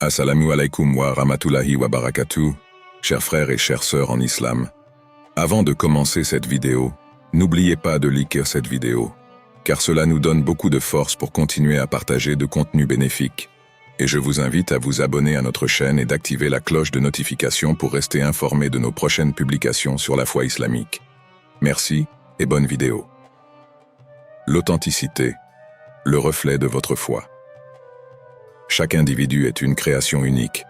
Assalamu alaikum wa rahmatullahi wa barakatuh, chers frères et chères sœurs en islam. Avant de commencer cette vidéo, n'oubliez pas de liker cette vidéo, car cela nous donne beaucoup de force pour continuer à partager de contenus bénéfiques. Et je vous invite à vous abonner à notre chaîne et d'activer la cloche de notification pour rester informé de nos prochaines publications sur la foi islamique. Merci et bonne vidéo. L'authenticité, le reflet de votre foi. Chaque individu est une création unique,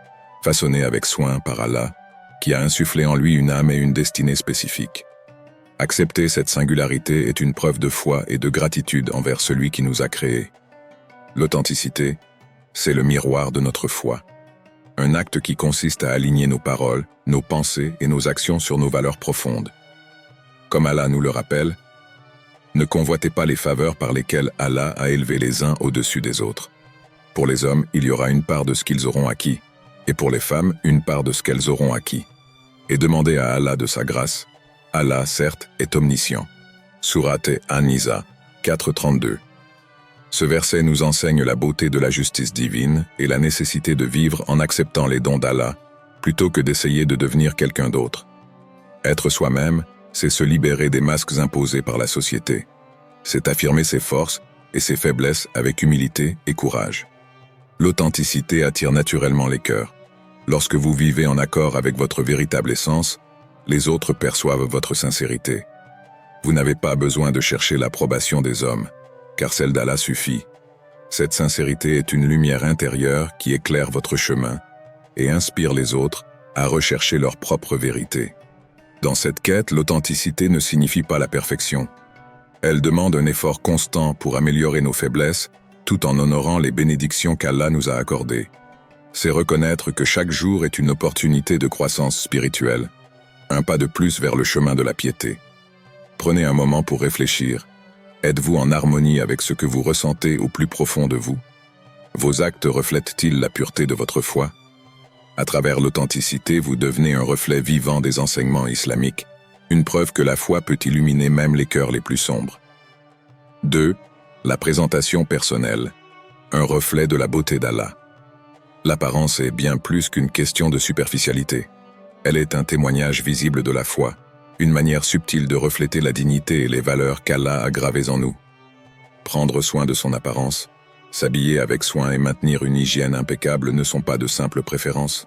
façonnée avec soin par Allah, qui a insufflé en lui une âme et une destinée spécifiques. Accepter cette singularité est une preuve de foi et de gratitude envers celui qui nous a créés. L'authenticité, c'est le miroir de notre foi. Un acte qui consiste à aligner nos paroles, nos pensées et nos actions sur nos valeurs profondes. Comme Allah nous le rappelle, ne convoitez pas les faveurs par lesquelles Allah a élevé les uns au-dessus des autres. Pour les hommes, il y aura une part de ce qu'ils auront acquis, et pour les femmes, une part de ce qu'elles auront acquis. Et demandez à Allah de sa grâce. Allah, certes, est omniscient. Sourate An-Nisa 4.32. Ce verset nous enseigne la beauté de la justice divine et la nécessité de vivre en acceptant les dons d'Allah, plutôt que d'essayer de devenir quelqu'un d'autre. Être soi-même, c'est se libérer des masques imposés par la société. C'est affirmer ses forces et ses faiblesses avec humilité et courage. L'authenticité attire naturellement les cœurs. Lorsque vous vivez en accord avec votre véritable essence, les autres perçoivent votre sincérité. Vous n'avez pas besoin de chercher l'approbation des hommes, car celle d'Allah suffit. Cette sincérité est une lumière intérieure qui éclaire votre chemin et inspire les autres à rechercher leur propre vérité. Dans cette quête, l'authenticité ne signifie pas la perfection. Elle demande un effort constant pour améliorer nos faiblesses, tout en honorant les bénédictions qu'Allah nous a accordées. C'est reconnaître que chaque jour est une opportunité de croissance spirituelle, un pas de plus vers le chemin de la piété. Prenez un moment pour réfléchir. Êtes-vous en harmonie avec ce que vous ressentez au plus profond de vous? Vos actes reflètent-ils la pureté de votre foi? À travers l'authenticité, vous devenez un reflet vivant des enseignements islamiques, une preuve que la foi peut illuminer même les cœurs les plus sombres. 2. La présentation personnelle, un reflet de la beauté d'Allah. L'apparence est bien plus qu'une question de superficialité. Elle est un témoignage visible de la foi, une manière subtile de refléter la dignité et les valeurs qu'Allah a gravées en nous. Prendre soin de son apparence, s'habiller avec soin et maintenir une hygiène impeccable ne sont pas de simples préférences,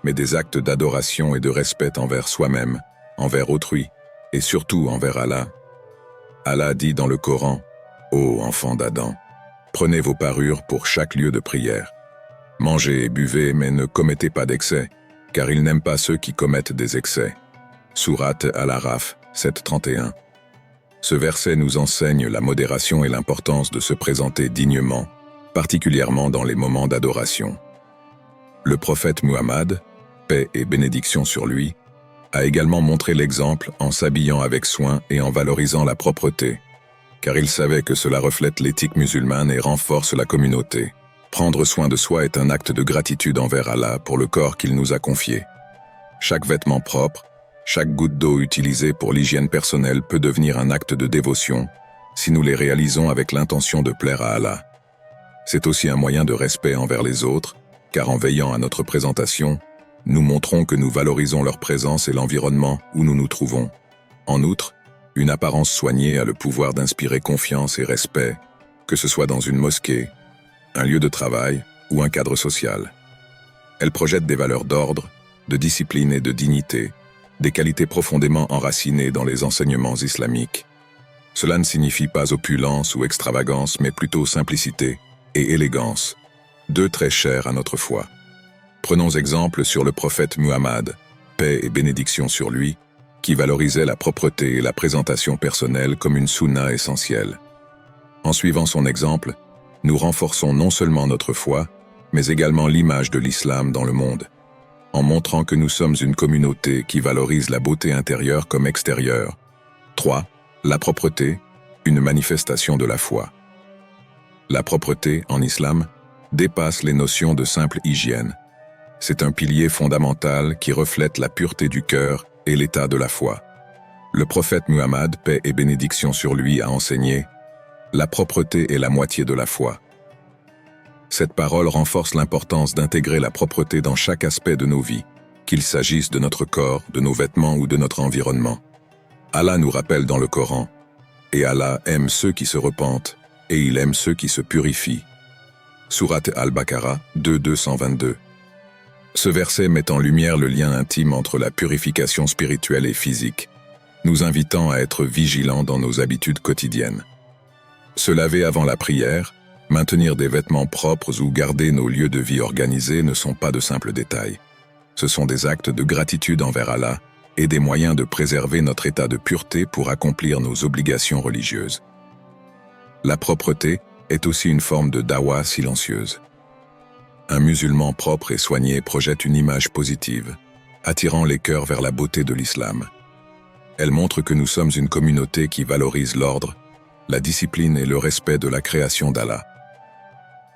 mais des actes d'adoration et de respect envers soi-même, envers autrui, et surtout envers Allah. Allah dit dans le Coran, « Ô enfants d'Adam, prenez vos parures pour chaque lieu de prière. Mangez et buvez, mais ne commettez pas d'excès, car il n'aime pas ceux qui commettent des excès. » Sourate Al-Araf 7.31. Ce verset nous enseigne la modération et l'importance de se présenter dignement, particulièrement dans les moments d'adoration. Le prophète Muhammad, paix et bénédiction sur lui, a également montré l'exemple en s'habillant avec soin et en valorisant la propreté, car il savait que cela reflète l'éthique musulmane et renforce la communauté. Prendre soin de soi est un acte de gratitude envers Allah pour le corps qu'il nous a confié. Chaque vêtement propre, chaque goutte d'eau utilisée pour l'hygiène personnelle peut devenir un acte de dévotion si nous les réalisons avec l'intention de plaire à Allah. C'est aussi un moyen de respect envers les autres, car en veillant à notre présentation, nous montrons que nous valorisons leur présence et l'environnement où nous nous trouvons. En outre, une apparence soignée a le pouvoir d'inspirer confiance et respect, que ce soit dans une mosquée, un lieu de travail ou un cadre social. Elle projette des valeurs d'ordre, de discipline et de dignité, des qualités profondément enracinées dans les enseignements islamiques. Cela ne signifie pas opulence ou extravagance, mais plutôt simplicité et élégance, deux traits chers à notre foi. Prenons exemple sur le prophète Muhammad, paix et bénédiction sur lui, qui valorisait la propreté et la présentation personnelle comme une sunna essentielle. En suivant son exemple, nous renforçons non seulement notre foi, mais également l'image de l'islam dans le monde, en montrant que nous sommes une communauté qui valorise la beauté intérieure comme extérieure. 3. La propreté, une manifestation de la foi. La propreté, en islam, dépasse les notions de simple hygiène. C'est un pilier fondamental qui reflète la pureté du cœur et l'état de la foi. Le prophète Muhammad, paix et bénédiction sur lui, a enseigné « La propreté est la moitié de la foi ». Cette parole renforce l'importance d'intégrer la propreté dans chaque aspect de nos vies, qu'il s'agisse de notre corps, de nos vêtements ou de notre environnement. Allah nous rappelle dans le Coran, « Et Allah aime ceux qui se repentent, et il aime ceux qui se purifient. » Sourate Al-Baqarah 2:222. Ce verset met en lumière le lien intime entre la purification spirituelle et physique, nous invitant à être vigilants dans nos habitudes quotidiennes. Se laver avant la prière, maintenir des vêtements propres ou garder nos lieux de vie organisés ne sont pas de simples détails. Ce sont des actes de gratitude envers Allah et des moyens de préserver notre état de pureté pour accomplir nos obligations religieuses. La propreté est aussi une forme de dawa silencieuse. Un musulman propre et soigné projette une image positive, attirant les cœurs vers la beauté de l'islam. Elle montre que nous sommes une communauté qui valorise l'ordre, la discipline et le respect de la création d'Allah.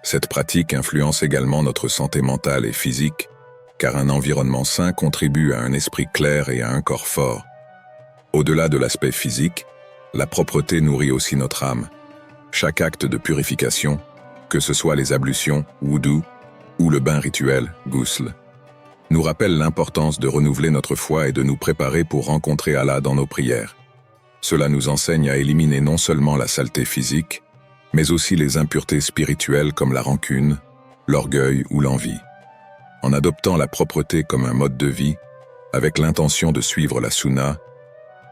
Cette pratique influence également notre santé mentale et physique, car un environnement sain contribue à un esprit clair et à un corps fort. Au-delà de l'aspect physique, la propreté nourrit aussi notre âme. Chaque acte de purification, que ce soit les ablutions, wudu, ou le bain rituel, ghusl, nous rappelle l'importance de renouveler notre foi et de nous préparer pour rencontrer Allah dans nos prières. Cela nous enseigne à éliminer non seulement la saleté physique, mais aussi les impuretés spirituelles comme la rancune, l'orgueil ou l'envie. En adoptant la propreté comme un mode de vie, avec l'intention de suivre la sunna,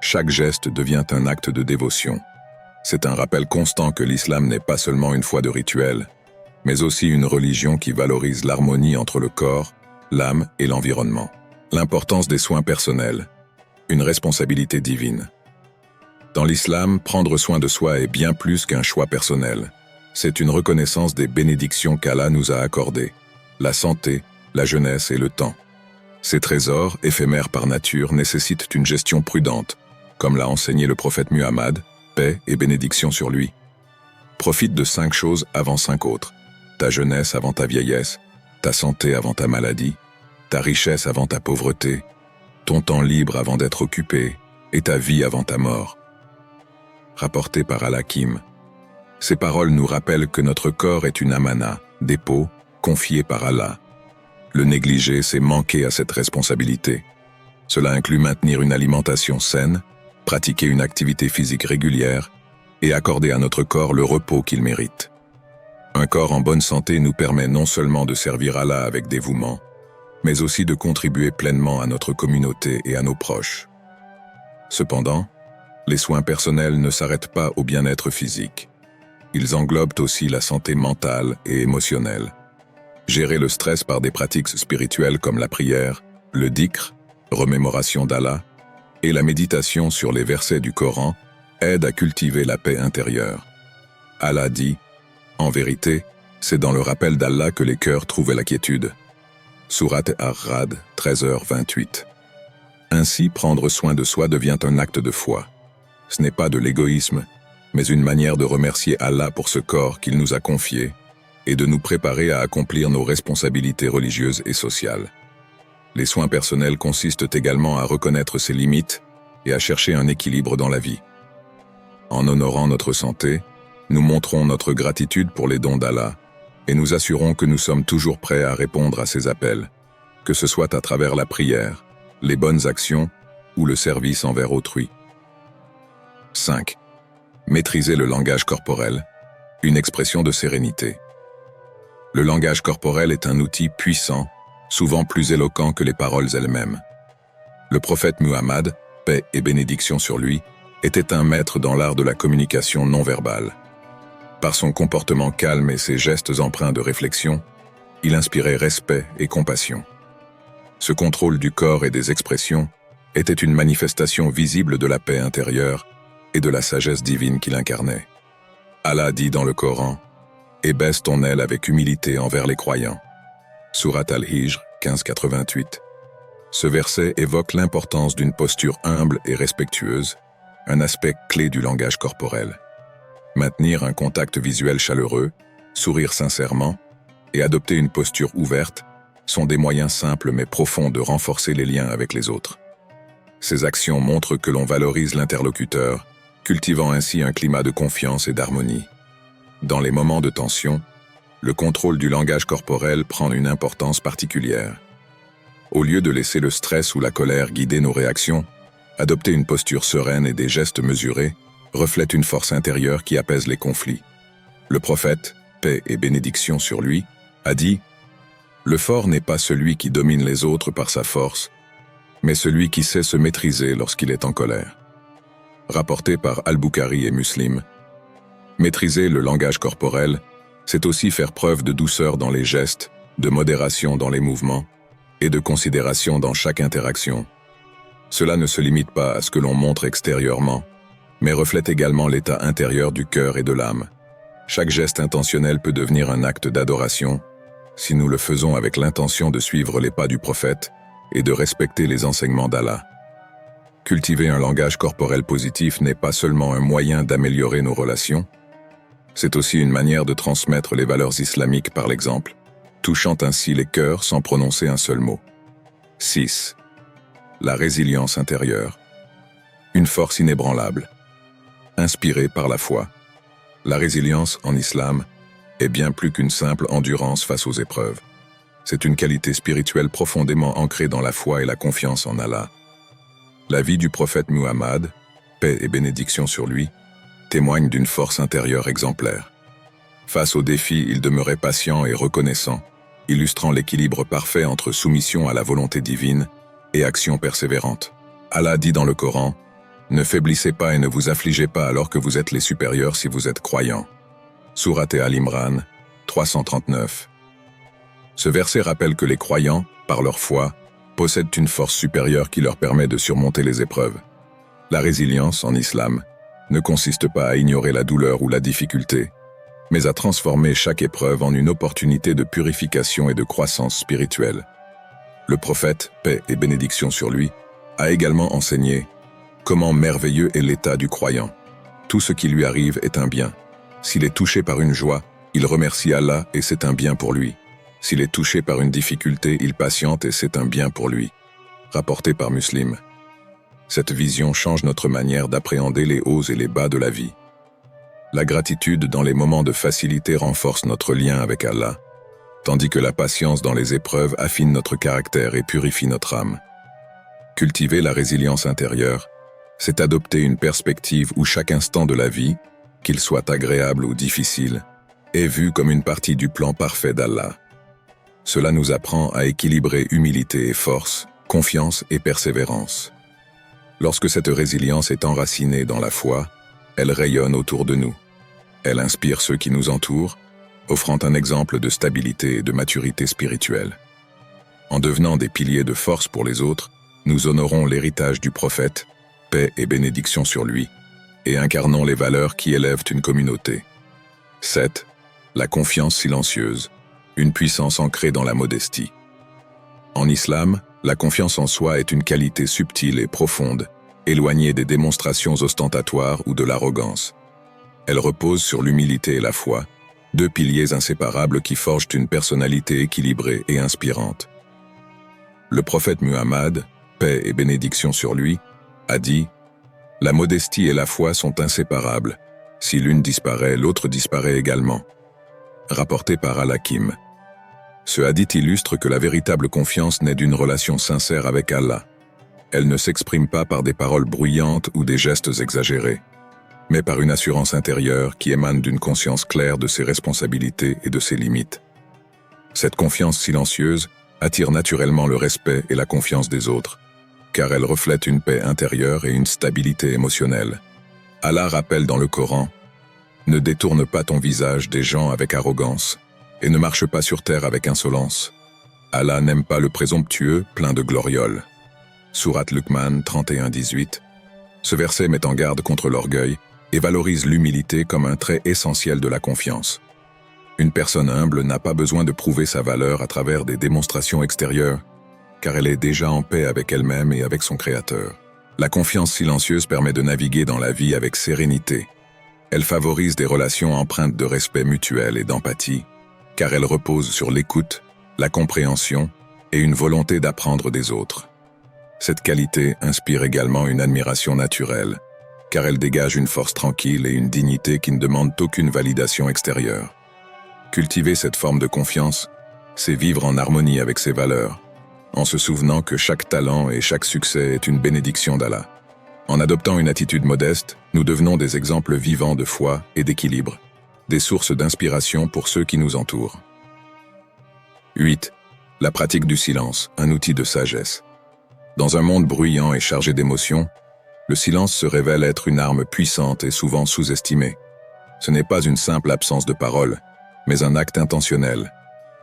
chaque geste devient un acte de dévotion. C'est un rappel constant que l'islam n'est pas seulement une foi de rituel, mais aussi une religion qui valorise l'harmonie entre le corps, l'âme et l'environnement. L'importance des soins personnels, une responsabilité divine. Dans l'islam, prendre soin de soi est bien plus qu'un choix personnel. C'est une reconnaissance des bénédictions qu'Allah nous a accordées, la santé, la jeunesse et le temps. Ces trésors, éphémères par nature, nécessitent une gestion prudente, comme l'a enseigné le prophète Muhammad, paix et bénédiction sur lui. Profite de 5 choses avant 5 autres. Ta jeunesse avant ta vieillesse, ta santé avant ta maladie, ta richesse avant ta pauvreté, ton temps libre avant d'être occupé, et ta vie avant ta mort. Rapporté par Al-Hakim. Ces paroles nous rappellent que notre corps est une amana, dépôt, confié par Allah. Le négliger, c'est manquer à cette responsabilité. Cela inclut maintenir une alimentation saine, pratiquer une activité physique régulière et accorder à notre corps le repos qu'il mérite. Un corps en bonne santé nous permet non seulement de servir Allah avec dévouement, mais aussi de contribuer pleinement à notre communauté et à nos proches. Cependant, les soins personnels ne s'arrêtent pas au bien-être physique. Ils englobent aussi la santé mentale et émotionnelle. Gérer le stress par des pratiques spirituelles comme la prière, le dhikr, remémoration d'Allah, et la méditation sur les versets du Coran aide à cultiver la paix intérieure. Allah dit, « En vérité, c'est dans le rappel d'Allah que les cœurs trouvent la quiétude. » Sourate Ar-Ra'd 13h28. Ainsi, prendre soin de soi devient un acte de foi. Ce n'est pas de l'égoïsme, mais une manière de remercier Allah pour ce corps qu'il nous a confié et de nous préparer à accomplir nos responsabilités religieuses et sociales. Les soins personnels consistent également à reconnaître ses limites et à chercher un équilibre dans la vie. En honorant notre santé, nous montrons notre gratitude pour les dons d'Allah et nous assurons que nous sommes toujours prêts à répondre à ses appels, que ce soit à travers la prière, les bonnes actions ou le service envers autrui. 5. Maîtriser le langage corporel, une expression de sérénité. Le langage corporel est un outil puissant, souvent plus éloquent que les paroles elles-mêmes. Le prophète Muhammad, paix et bénédiction sur lui, était un maître dans l'art de la communication non verbale. Par son comportement calme et ses gestes empreints de réflexion, il inspirait respect et compassion. Ce contrôle du corps et des expressions était une manifestation visible de la paix intérieure et de la sagesse divine qu'il incarnait. Allah dit dans le Coran, « Et baisse ton aile avec humilité envers les croyants. » Sourate Al-Hijr 15:88. Ce verset évoque l'importance d'une posture humble et respectueuse, un aspect clé du langage corporel. Maintenir un contact visuel chaleureux, sourire sincèrement et adopter une posture ouverte sont des moyens simples mais profonds de renforcer les liens avec les autres. Ces actions montrent que l'on valorise l'interlocuteur, cultivant ainsi un climat de confiance et d'harmonie. Dans les moments de tension, le contrôle du langage corporel prend une importance particulière. Au lieu de laisser le stress ou la colère guider nos réactions, adopter une posture sereine et des gestes mesurés reflète une force intérieure qui apaise les conflits. Le prophète, paix et bénédiction sur lui, a dit « Le fort n'est pas celui qui domine les autres par sa force, mais celui qui sait se maîtriser lorsqu'il est en colère. » Rapporté par Al-Bukhari et Muslim. Maîtriser le langage corporel, c'est aussi faire preuve de douceur dans les gestes, de modération dans les mouvements et de considération dans chaque interaction. Cela ne se limite pas à ce que l'on montre extérieurement, mais reflète également l'état intérieur du cœur et de l'âme. Chaque geste intentionnel peut devenir un acte d'adoration, si nous le faisons avec l'intention de suivre les pas du prophète et de respecter les enseignements d'Allah. Cultiver un langage corporel positif n'est pas seulement un moyen d'améliorer nos relations, c'est aussi une manière de transmettre les valeurs islamiques par l'exemple, touchant ainsi les cœurs sans prononcer un seul mot. 6. La résilience intérieure. Une force inébranlable. Inspirée par la foi. La résilience en islam est bien plus qu'une simple endurance face aux épreuves. C'est une qualité spirituelle profondément ancrée dans la foi et la confiance en Allah. La vie du prophète Muhammad, paix et bénédiction sur lui, témoigne d'une force intérieure exemplaire. Face aux défis, il demeurait patient et reconnaissant, illustrant l'équilibre parfait entre soumission à la volonté divine et action persévérante. Allah dit dans le Coran « Ne faiblissez pas et ne vous affligez pas alors que vous êtes les supérieurs si vous êtes croyants. » Sourate Al-Imran, 339. Ce verset rappelle que les croyants, par leur foi, possèdent une force supérieure qui leur permet de surmonter les épreuves. La résilience, en islam, ne consiste pas à ignorer la douleur ou la difficulté, mais à transformer chaque épreuve en une opportunité de purification et de croissance spirituelle. Le prophète, paix et bénédiction sur lui, a également enseigné comment merveilleux est l'état du croyant. Tout ce qui lui arrive est un bien. S'il est touché par une joie, il remercie Allah et c'est un bien pour lui. S'il est touché par une difficulté, il patiente et c'est un bien pour lui. Rapporté par Muslim. Cette vision change notre manière d'appréhender les hauts et les bas de la vie. La gratitude dans les moments de facilité renforce notre lien avec Allah, tandis que la patience dans les épreuves affine notre caractère et purifie notre âme. Cultiver la résilience intérieure, c'est adopter une perspective où chaque instant de la vie, qu'il soit agréable ou difficile, est vu comme une partie du plan parfait d'Allah. Cela nous apprend à équilibrer humilité et force, confiance et persévérance. Lorsque cette résilience est enracinée dans la foi, elle rayonne autour de nous. Elle inspire ceux qui nous entourent, offrant un exemple de stabilité et de maturité spirituelle. En devenant des piliers de force pour les autres, nous honorons l'héritage du prophète, paix et bénédiction sur lui, et incarnons les valeurs qui élèvent une communauté. 7. La confiance silencieuse, une puissance ancrée dans la modestie. En islam, la confiance en soi est une qualité subtile et profonde, éloignée des démonstrations ostentatoires ou de l'arrogance. Elle repose sur l'humilité et la foi, deux piliers inséparables qui forgent une personnalité équilibrée et inspirante. Le prophète Muhammad, paix et bénédiction sur lui, a dit « La modestie et la foi sont inséparables. Si l'une disparaît, l'autre disparaît également. » Rapporté par Al-Hakim. Ce hadith illustre que la véritable confiance naît d'une relation sincère avec Allah. Elle ne s'exprime pas par des paroles bruyantes ou des gestes exagérés, mais par une assurance intérieure qui émane d'une conscience claire de ses responsabilités et de ses limites. Cette confiance silencieuse attire naturellement le respect et la confiance des autres, car elle reflète une paix intérieure et une stabilité émotionnelle. Allah rappelle dans le Coran « Ne détourne pas ton visage des gens avec arrogance, et ne marche pas sur terre avec insolence. Allah n'aime pas le présomptueux, plein de glorioles. » Sourate Luqman 31-18. Ce verset met en garde contre l'orgueil et valorise l'humilité comme un trait essentiel de la confiance. Une personne humble n'a pas besoin de prouver sa valeur à travers des démonstrations extérieures, car elle est déjà en paix avec elle-même et avec son Créateur. La confiance silencieuse permet de naviguer dans la vie avec sérénité. Elle favorise des relations empreintes de respect mutuel et d'empathie, car elle repose sur l'écoute, la compréhension et une volonté d'apprendre des autres. Cette qualité inspire également une admiration naturelle, car elle dégage une force tranquille et une dignité qui ne demandent aucune validation extérieure. Cultiver cette forme de confiance, c'est vivre en harmonie avec ses valeurs, en se souvenant que chaque talent et chaque succès est une bénédiction d'Allah. En adoptant une attitude modeste, nous devenons des exemples vivants de foi et d'équilibre, des sources d'inspiration pour ceux qui nous entourent. 8. La pratique du silence, un outil de sagesse. Dans un monde bruyant et chargé d'émotions, le silence se révèle être une arme puissante et souvent sous-estimée. Ce n'est pas une simple absence de parole, mais un acte intentionnel,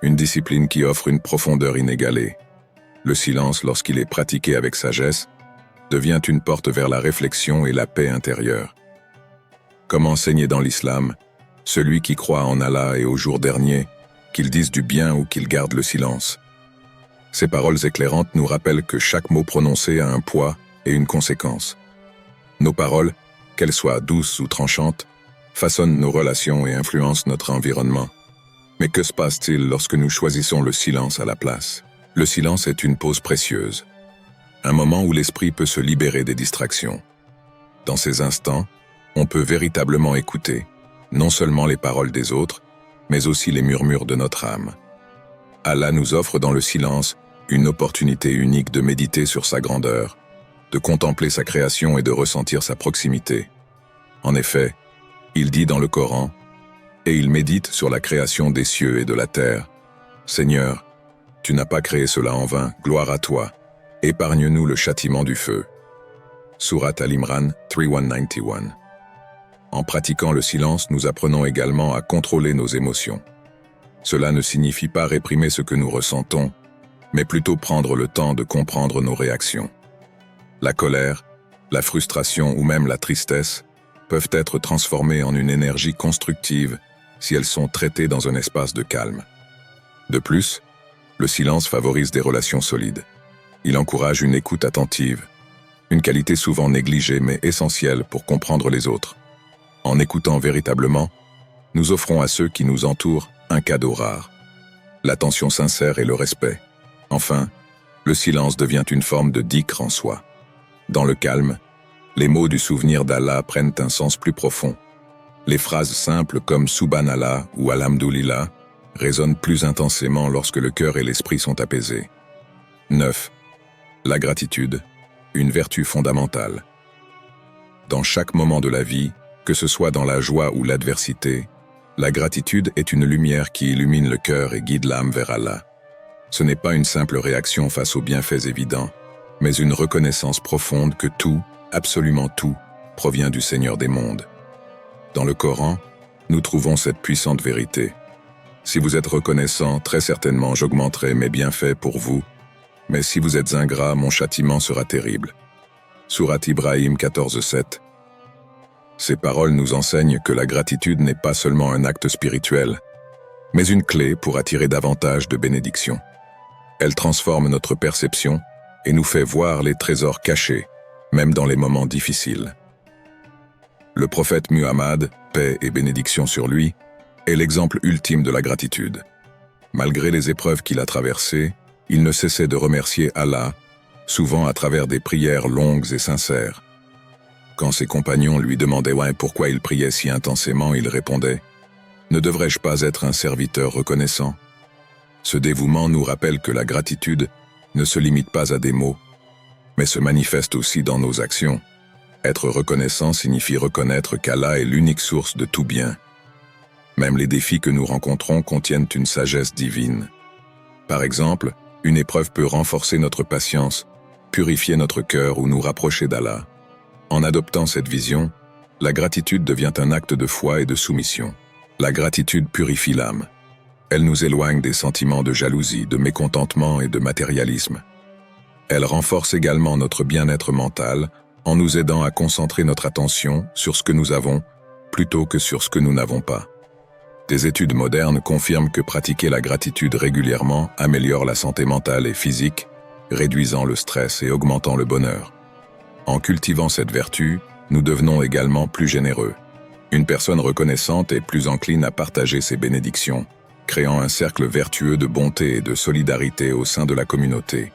une discipline qui offre une profondeur inégalée. Le silence, lorsqu'il est pratiqué avec sagesse, devient une porte vers la réflexion et la paix intérieure. Comme enseigné dans l'islam, celui qui croit en Allah et au jour dernier, qu'il dise du bien ou qu'il garde le silence. Ces paroles éclairantes nous rappellent que chaque mot prononcé a un poids et une conséquence. Nos paroles, qu'elles soient douces ou tranchantes, façonnent nos relations et influencent notre environnement. Mais que se passe-t-il lorsque nous choisissons le silence à la place? Le silence est une pause précieuse, un moment où l'esprit peut se libérer des distractions. Dans ces instants, on peut véritablement écouter, non seulement les paroles des autres, mais aussi les murmures de notre âme. Allah nous offre dans le silence une opportunité unique de méditer sur sa grandeur, de contempler sa création et de ressentir sa proximité. En effet, il dit dans le Coran, et il médite sur la création des cieux et de la terre. Seigneur, tu n'as pas créé cela en vain, gloire à toi. Épargne-nous le châtiment du feu. Sourate Al-Imran 3191. En pratiquant le silence, nous apprenons également à contrôler nos émotions. Cela ne signifie pas réprimer ce que nous ressentons, mais plutôt prendre le temps de comprendre nos réactions. La colère, la frustration ou même la tristesse peuvent être transformées en une énergie constructive si elles sont traitées dans un espace de calme. De plus, le silence favorise des relations solides. Il encourage une écoute attentive, une qualité souvent négligée mais essentielle pour comprendre les autres. En écoutant véritablement, nous offrons à ceux qui nous entourent un cadeau rare, l'attention sincère et le respect. Enfin, le silence devient une forme de dhikr en soi. Dans le calme, les mots du souvenir d'Allah prennent un sens plus profond. Les phrases simples comme Subhanallah ou Alhamdulillah résonnent plus intensément lorsque le cœur et l'esprit sont apaisés. 9. La gratitude, une vertu fondamentale. Dans chaque moment de la vie, que ce soit dans la joie ou l'adversité, la gratitude est une lumière qui illumine le cœur et guide l'âme vers Allah. Ce n'est pas une simple réaction face aux bienfaits évidents, mais une reconnaissance profonde que tout, absolument tout, provient du Seigneur des mondes. Dans le Coran, nous trouvons cette puissante vérité. Si vous êtes reconnaissant, très certainement j'augmenterai mes bienfaits pour vous, mais si vous êtes ingrat, mon châtiment sera terrible. Sourate Ibrahim 14:7. Ces paroles nous enseignent que la gratitude n'est pas seulement un acte spirituel, mais une clé pour attirer davantage de bénédictions. Elle transforme notre perception et nous fait voir les trésors cachés, même dans les moments difficiles. Le prophète Muhammad, paix et bénédiction sur lui, est l'exemple ultime de la gratitude. Malgré les épreuves qu'il a traversées, il ne cessait de remercier Allah, souvent à travers des prières longues et sincères. Quand ses compagnons lui demandaient pourquoi il priait si intensément, il répondait « Ne devrais-je pas être un serviteur reconnaissant ?» Ce dévouement nous rappelle que la gratitude ne se limite pas à des mots, mais se manifeste aussi dans nos actions. Être reconnaissant signifie reconnaître qu'Allah est l'unique source de tout bien. Même les défis que nous rencontrons contiennent une sagesse divine. Par exemple, une épreuve peut renforcer notre patience, purifier notre cœur ou nous rapprocher d'Allah. En adoptant cette vision, la gratitude devient un acte de foi et de soumission. La gratitude purifie l'âme. Elle nous éloigne des sentiments de jalousie, de mécontentement et de matérialisme. Elle renforce également notre bien-être mental en nous aidant à concentrer notre attention sur ce que nous avons plutôt que sur ce que nous n'avons pas. Des études modernes confirment que pratiquer la gratitude régulièrement améliore la santé mentale et physique, réduisant le stress et augmentant le bonheur. En cultivant cette vertu, nous devenons également plus généreux. Une personne reconnaissante est plus encline à partager ses bénédictions, créant un cercle vertueux de bonté et de solidarité au sein de la communauté.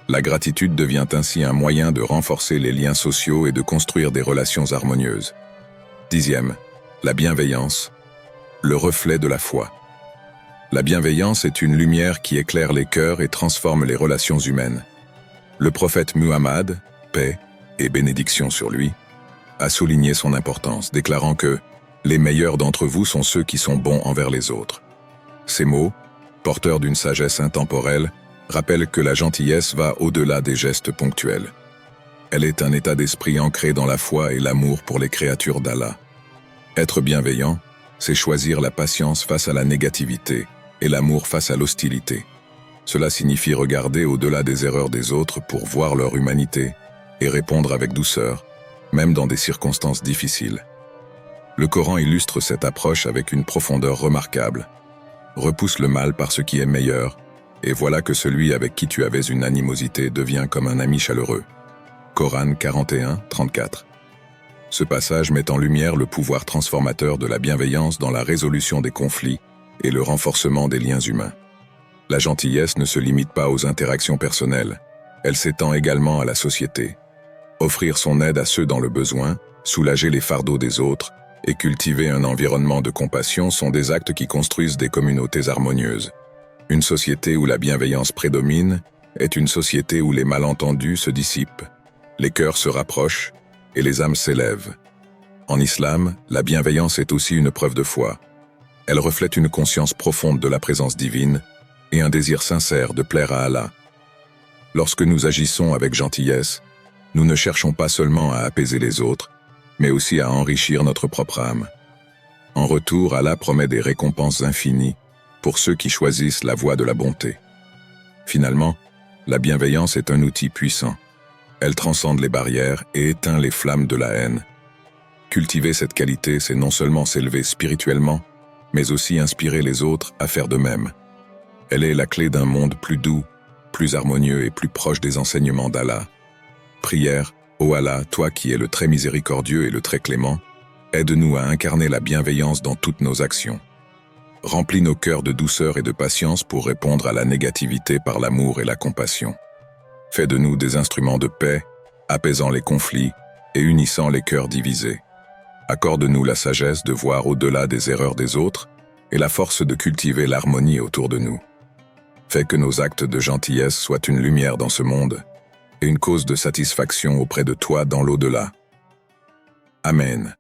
La gratitude devient ainsi un moyen de renforcer les liens sociaux et de construire des relations harmonieuses. 10. La bienveillance, le reflet de la foi. La bienveillance est une lumière qui éclaire les cœurs et transforme les relations humaines. Le prophète Muhammad, paix et bénédiction sur lui, a souligné son importance, déclarant que « les meilleurs d'entre vous sont ceux qui sont bons envers les autres ». Ces mots, porteurs d'une sagesse intemporelle, rappellent que la gentillesse va au-delà des gestes ponctuels. Elle est un état d'esprit ancré dans la foi et l'amour pour les créatures d'Allah. Être bienveillant, c'est choisir la patience face à la négativité et l'amour face à l'hostilité. Cela signifie regarder au-delà des erreurs des autres pour voir leur humanité et répondre avec douceur, même dans des circonstances difficiles. Le Coran illustre cette approche avec une profondeur remarquable. Repousse le mal par ce qui est meilleur, et voilà que celui avec qui tu avais une animosité devient comme un ami chaleureux. Coran 41, 34. Ce passage met en lumière le pouvoir transformateur de la bienveillance dans la résolution des conflits et le renforcement des liens humains. La gentillesse ne se limite pas aux interactions personnelles, elle s'étend également à la société. Offrir son aide à ceux dans le besoin, soulager les fardeaux des autres et cultiver un environnement de compassion sont des actes qui construisent des communautés harmonieuses. Une société où la bienveillance prédomine est une société où les malentendus se dissipent, les cœurs se rapprochent et les âmes s'élèvent. En islam, la bienveillance est aussi une preuve de foi. Elle reflète une conscience profonde de la présence divine et un désir sincère de plaire à Allah. Lorsque nous agissons avec gentillesse, nous ne cherchons pas seulement à apaiser les autres, mais aussi à enrichir notre propre âme. En retour, Allah promet des récompenses infinies pour ceux qui choisissent la voie de la bonté. Finalement, la bienveillance est un outil puissant. Elle transcende les barrières et éteint les flammes de la haine. Cultiver cette qualité, c'est non seulement s'élever spirituellement, mais aussi inspirer les autres à faire de même. Elle est la clé d'un monde plus doux, plus harmonieux et plus proche des enseignements d'Allah. Prière, ô Allah, toi qui es le très miséricordieux et le très clément, aide-nous à incarner la bienveillance dans toutes nos actions. Remplis nos cœurs de douceur et de patience pour répondre à la négativité par l'amour et la compassion. Fais de nous des instruments de paix, apaisant les conflits et unissant les cœurs divisés. Accorde-nous la sagesse de voir au-delà des erreurs des autres et la force de cultiver l'harmonie autour de nous. Fais que nos actes de gentillesse soient une lumière dans ce monde et une cause de satisfaction auprès de toi dans l'au-delà. Amen.